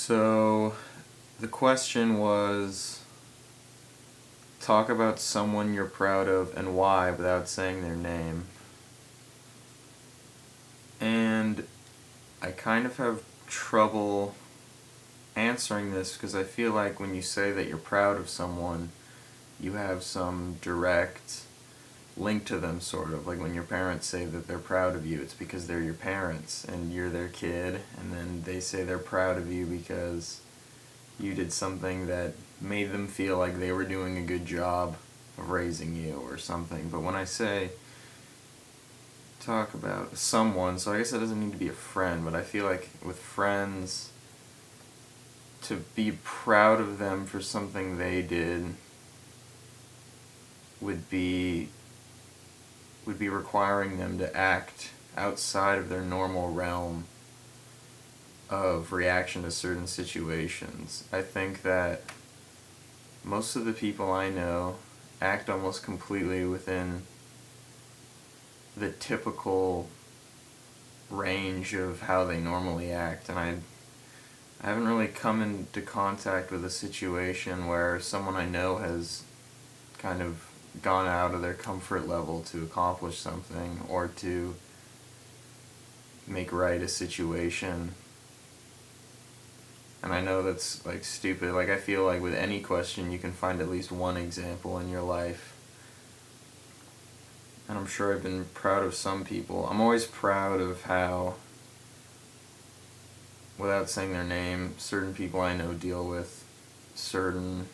So, the question was talk about someone you're proud of and why without saying their name. And I kind of have trouble answering this because I feel like when you say that you're proud of someone, you have some direct link to them, sort of. Like when your parents say that they're proud of you, it's because they're your parents and you're their kid, and then they say they're proud of you because you did something that made them feel like they were doing a good job of raising you or something. But when I say talk about someone, so I guess it doesn't need to be a friend, but I feel like with friends, to be proud of them for something they did would be requiring them to act outside of their normal realm of reaction to certain situations. I think that most of the people I know act almost completely within the typical range of how they normally act, and I haven't really come into contact with a situation where someone I know has kind of gone out of their comfort level to accomplish something or to make right a situation. And I know that's like stupid. Like I feel like with any question you can find at least one example in your life. And I'm sure I've been proud of some people. I'm always proud of how, without saying their name, certain people I know deal with certain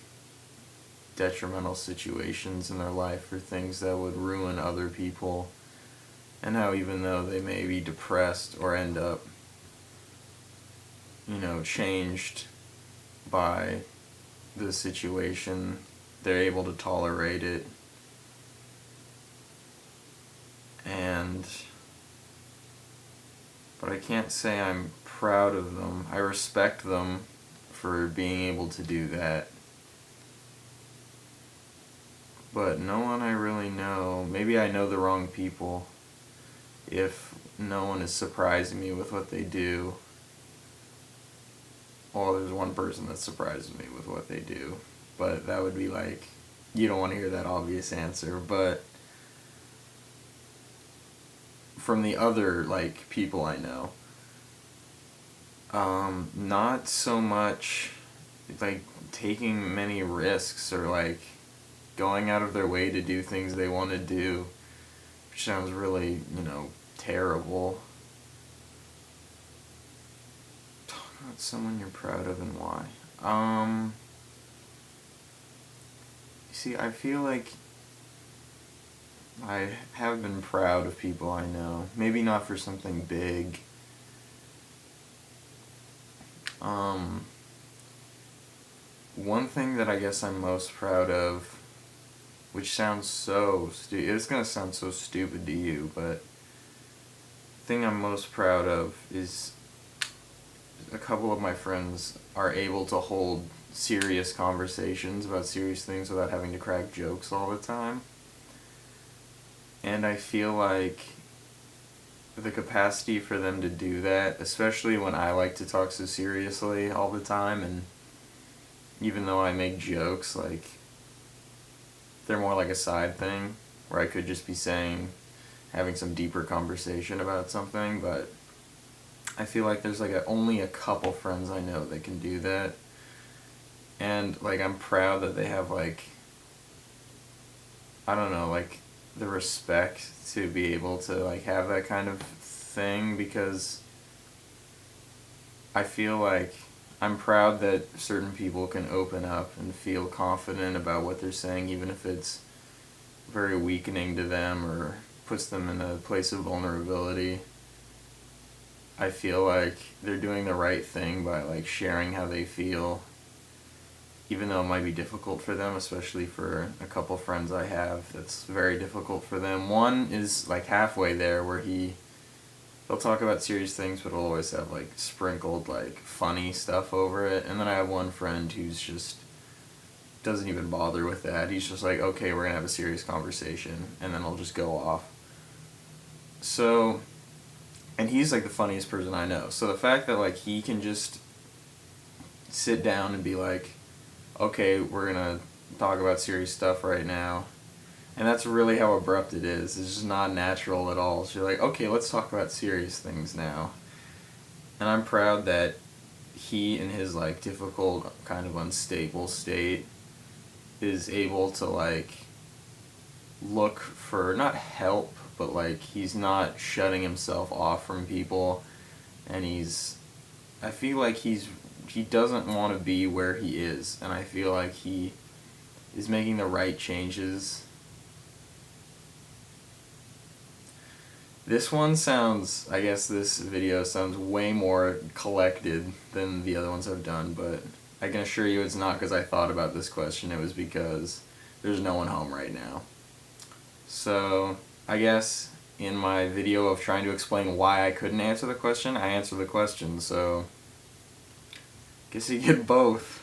detrimental situations in their life or things that would ruin other people, and how even though they may be depressed or end up, changed by the situation, they're able to tolerate it. But I can't say I'm proud of them. I respect them for being able to do that. But no one I really know, maybe I know the wrong people if no one is surprising me with what they do. Well, there's one person that surprises me with what they do, but that would be like, you don't want to hear that obvious answer, but from the other, like, people I know, not so much, like, taking many risks or, like, going out of their way to do things they want to do, which sounds really, terrible. Talk about someone you're proud of and why. See, I feel like I have been proud of people I know. Maybe not for something big. One thing that I guess I'm most proud of, which sounds so stupid, it's gonna sound so stupid to you, but the thing I'm most proud of is a couple of my friends are able to hold serious conversations about serious things without having to crack jokes all the time. And I feel like the capacity for them to do that, especially when I like to talk so seriously all the time, and even though I make jokes, like, they're more like a side thing, where I could just be having some deeper conversation about something, but I feel like there's like only a couple friends I know that can do that. And like I'm proud that they have like, I don't know, like the respect to be able to like have that kind of thing, because I feel like I'm proud that certain people can open up and feel confident about what they're saying, even if it's very weakening to them or puts them in a place of vulnerability. I feel like they're doing the right thing by like sharing how they feel, even though it might be difficult for them, especially for a couple friends I have that's very difficult for them. One is like halfway there where they'll talk about serious things but he'll always have like sprinkled like funny stuff over it. And then I have one friend who's just doesn't even bother with that. He's just like, okay, we're gonna have a serious conversation, and then I'll just go off. And he's like the funniest person I know. So the fact that like he can just sit down and be like, okay, we're gonna talk about serious stuff right now. And that's really how abrupt it is. It's just not natural at all. So you're like, okay, let's talk about serious things now. And I'm proud that he, in his like difficult, kind of unstable state, is able to like look for not help, but like he's not shutting himself off from people, and I feel like he doesn't want to be where he is, and I feel like he is making the right changes. This one sounds, I guess this video sounds way more collected than the other ones I've done, but I can assure you it's not because I thought about this question, it was because there's no one home right now. So, I guess in my video of trying to explain why I couldn't answer the question, I answered the question, so I guess you get both.